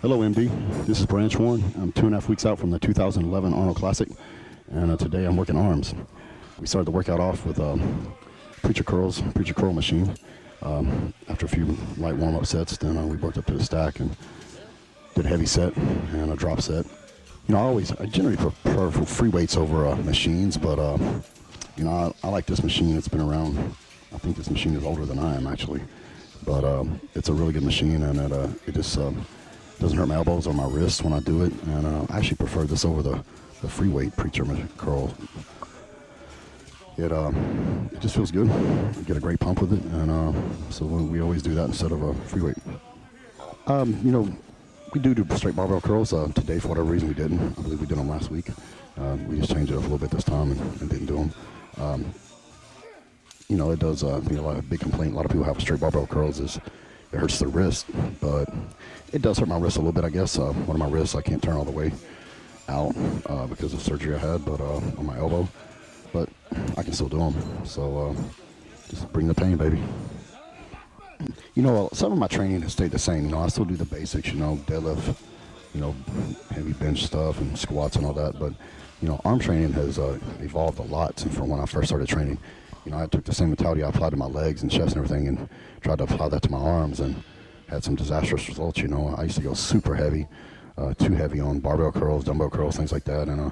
Hello, MD. This is Branch Warren. I'm 2.5 weeks out from the 2011 Arnold Classic, and today I'm working arms. We started the workout off with preacher curl machine. After a few light warm-up sets, then we worked up to the stack and did a heavy set and a drop set. You know, I generally prefer free weights over machines, but you know, I like this machine. It's been around. I think this machine is older than I am, actually, but it's a really good machine, and it just doesn't hurt my elbows or my wrists when I do it, and I actually prefer this over the free weight preacher curl. It just feels good. You get a great pump with it, and so we always do that instead of a free weight. You know, we do straight barbell curls. Today, for whatever reason, we didn't. I believe we did them last week. We just changed it up a little bit this time and didn't do them. You know, it does. I think a big complaint a lot of people have with straight barbell curls is it hurts their wrist, but it does hurt my wrist a little bit, I guess. One of my wrists I can't turn all the way out because of surgery I had, but on my elbow. But I can still do them. So just bring the pain, baby. You know, some of my training has stayed the same. You know, I still do the basics, you know, deadlift, you know, heavy bench stuff and squats and all that. But, you know, arm training has evolved a lot from when I first started training. You know, I took the same mentality I applied to my legs and chest and everything and tried to apply that to my arms and had some disastrous results. You know, I used to go super heavy, too heavy on barbell curls, dumbbell curls, things like that. And I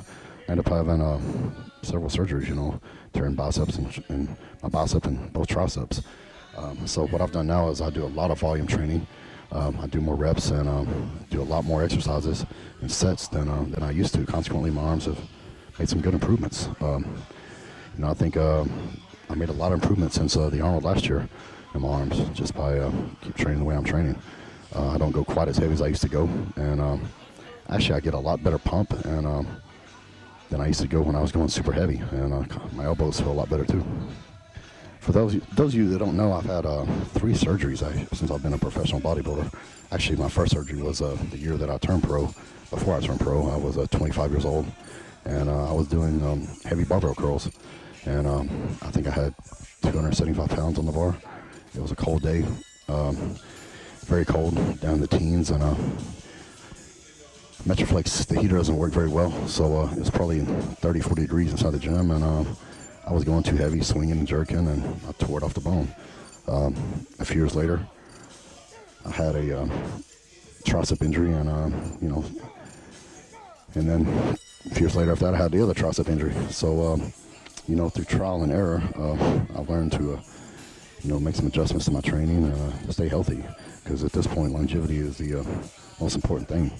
ended up having several surgeries, you know, tearing biceps and my bicep and both triceps. So what I've done now is I do a lot of volume training. I do more reps and do a lot more exercises and sets than I used to. Consequently, my arms have made some good improvements. You know, I think I made a lot of improvements since the Arnold last year in my arms just by keep training the way I'm training. I don't go quite as heavy as I used to go, and actually I get a lot better pump and than I used to go when I was going super heavy, and my elbows feel a lot better too. For those of you that don't know, I've had 3 surgeries since I've been a professional bodybuilder. Actually, my first surgery was the year that I turned pro. Before I turned pro, I was 25 years old, and I was doing heavy barbell curls. And I think I had 275 pounds on the bar. It was a cold day, very cold, down in the teens, and Metroflex, the heater doesn't work very well, so it was probably 30, 40 degrees inside the gym, and I was going too heavy, swinging and jerking, and I tore it off the bone. A few years later, I had a tricep injury, and you know, and then a few years later after that, I had the other tricep injury. So, you know, through trial and error, I've learned to, you know, make some adjustments to my training and stay healthy, because at this point, longevity is the most important thing.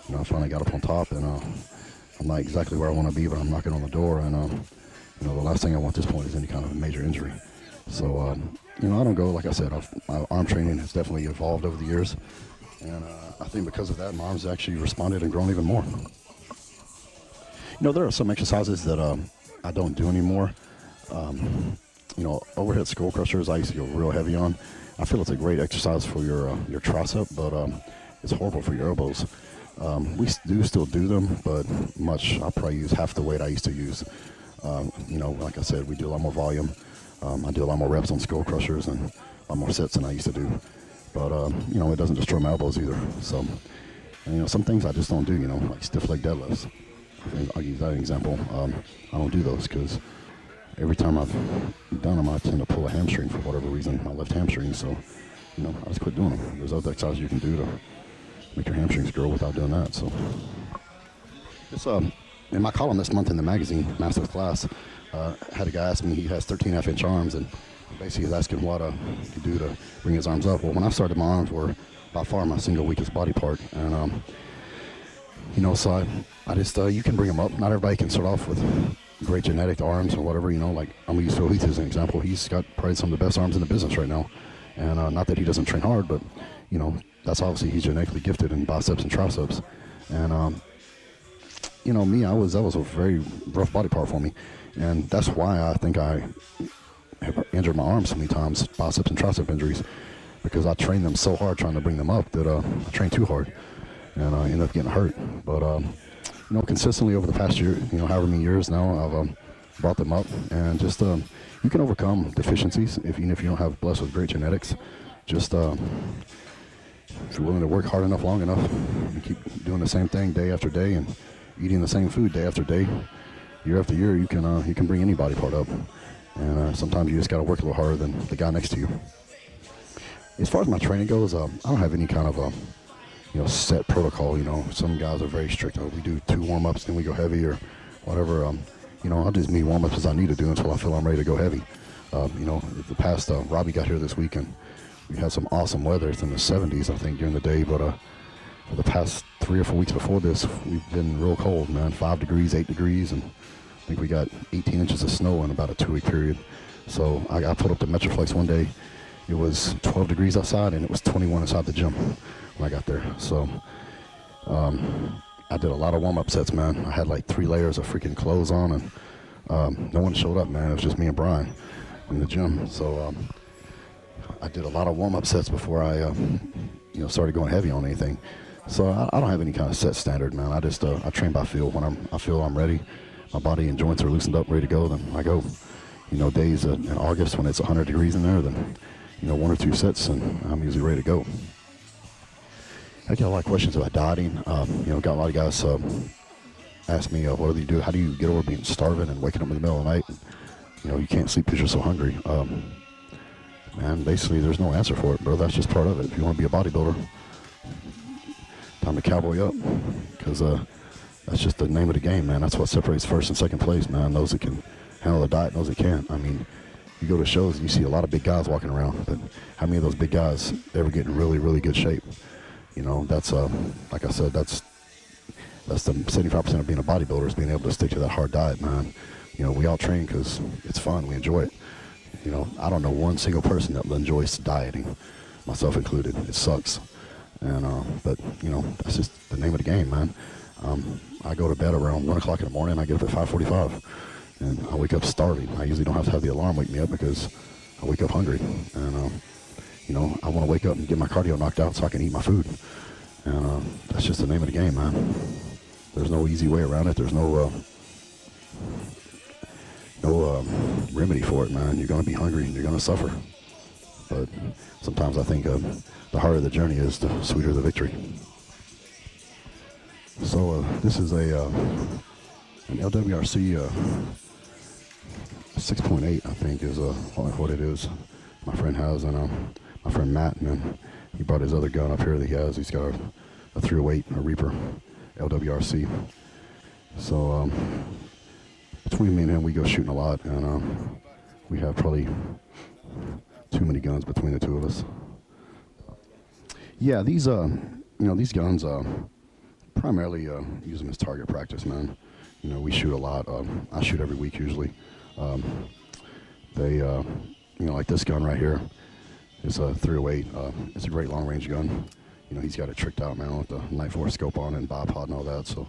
You know, I finally got up on top, and I'm not exactly where I want to be, but I'm knocking on the door, and you know, the last thing I want at this point is any kind of major injury. So, you know, I don't go, like I said, my arm training has definitely evolved over the years, and I think because of that, my arms actually responded and grown even more. You know, there are some exercises that I don't do anymore. You know, overhead skull crushers I used to go real heavy on. I feel it's a great exercise for your tricep, but it's horrible for your elbows. We do still do them, but I'll probably use half the weight I used to use. You know, like I said, we do a lot more volume. I do a lot more reps on skull crushers and a lot more sets than I used to do. But, you know, it doesn't destroy my elbows either. So, and, you know, some things I just don't do, you know, like stiff leg deadlifts. I'll use that example. I don't do those because every time I've done them, I tend to pull a hamstring for whatever reason, my left hamstring. So, you know, I just quit doing them. There's other exercises you can do to make your hamstrings grow without doing that. So, it's in my column this month in the magazine, Master's Class, had a guy ask me, he has 13.5-inch arms, and basically he's asking what he could do to bring his arms up. Well, when I started, my arms were by far my single weakest body part, and you know, so I just you can bring them up. Not everybody can start off with great genetic arms or whatever, you know. Like, I'm gonna use Phil Heath as an example. He's got probably some of the best arms in the business right now, and not that he doesn't train hard, but you know, that's obviously he's genetically gifted in biceps and triceps, and you know, me, that was a very rough body part for me, and that's why I think I have injured my arms so many times, biceps and tricep injuries, because I trained them so hard trying to bring them up that I trained too hard, and I ended up getting hurt. But you know, consistently over the past year, you know, however many years now, I've brought them up, and just you can overcome deficiencies even if you don't have blessed with great genetics. Just if you're willing to work hard enough, long enough, you keep doing the same thing day after day and eating the same food day after day, year after year, you can bring any body part up. And sometimes you just got to work a little harder than the guy next to you. As far as my training goes, I don't have any kind of set protocol. Some guys are very strict. We do 2 warm-ups, then we go heavy or whatever. I'll do as many warm-ups as I need to do until I feel I'm ready to go heavy. The past, Robbie got here this week, and we had some awesome weather. It's in the 70s, I think, during the day, but for the past 3 or 4 weeks before this, we've been real cold, man. 5 degrees, 8 degrees, and I think we got 18 inches of snow in about a 2-week period. So I pulled up to Metroflex one day. It was 12 degrees outside, and it was 21 inside the gym when I got there. So I did a lot of warm-up sets, man. I had like 3 layers of freaking clothes on, and no one showed up, man. It was just me and Brian in the gym. So I did a lot of warm-up sets before I started going heavy on anything. So I don't have any kind of set standard, man. I just I train by feel. When I feel I'm ready, my body and joints are loosened up, ready to go, then I go. Days in August when it's 100 degrees in there, then 1 or 2 sets, and I'm usually ready to go. I get a lot of questions about dieting. Got a lot of guys ask me, what do you do? How do you get over being starving and waking up in the middle of the night? And, you can't sleep because you're so hungry. Man, basically, there's no answer for it, bro. That's just part of it. If you want to be a bodybuilder, time to cowboy up, because that's just the name of the game, man. That's what separates first and second place, man. Those that can handle the diet, those that can't. I mean, you go to shows and you see a lot of big guys walking around, but how many of those big guys ever get in really, really good shape? That's like I said, that's the 75% of being a bodybuilder is being able to stick to that hard diet, man. We all train because it's fun, we enjoy it. I don't know one single person that enjoys dieting, myself included. It sucks, and but that's just the name of the game, man. I go to bed around 1 o'clock in the morning. I get up at 5:45, and I wake up starving. I usually don't have to have the alarm wake me up because I wake up hungry, and I want to wake up and get my cardio knocked out so I can eat my food, and that's just the name of the game, man. There's no easy way around it. There's no remedy for it, man. You're gonna be hungry and you're gonna suffer, but sometimes I think the harder the journey is, the sweeter the victory. So this is an LWRC 6.8, I think, is what it is. My friend has, and my friend Matt, and then he brought his other gun up here that he has. He's got a 308, a Reaper LWRC. So between me and him, we go shooting a lot, and we have probably too many guns between the two of us. Yeah, these these guns, primarily use them as target practice, man. We shoot a lot. I shoot every week usually. They, like this gun right here is a 308. It's a great long-range gun. He's got it tricked out, man, with the Night Force scope on it and bipod and all that. So,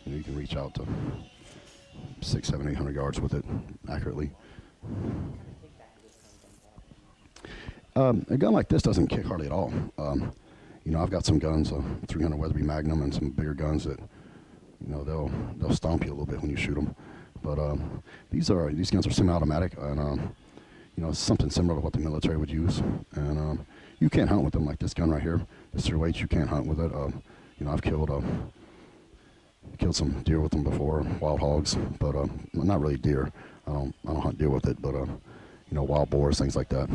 you can reach out to 600, 700, 800 yards with it accurately. A gun like this doesn't kick hardly at all. I've got some guns, 300 Weatherby Magnum, and some bigger guns that, they'll stomp you a little bit when you shoot them. But these guns are semi-automatic, and it's something similar to what the military would use. And you can't hunt with them like this gun right here. This 308, you can't hunt with it. I've killed some deer with them before, wild hogs, but not really deer. I don't hunt deer with it, but wild boars, things like that.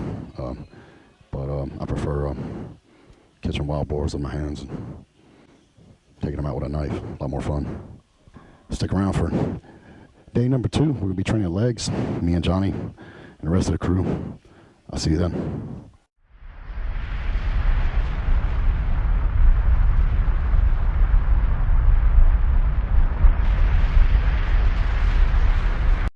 But I prefer catching wild boars with my hands and taking them out with a knife. A lot more fun. Stick around for day number 2. We're gonna be training legs, me and Johnny and the rest of the crew. I'll see you then.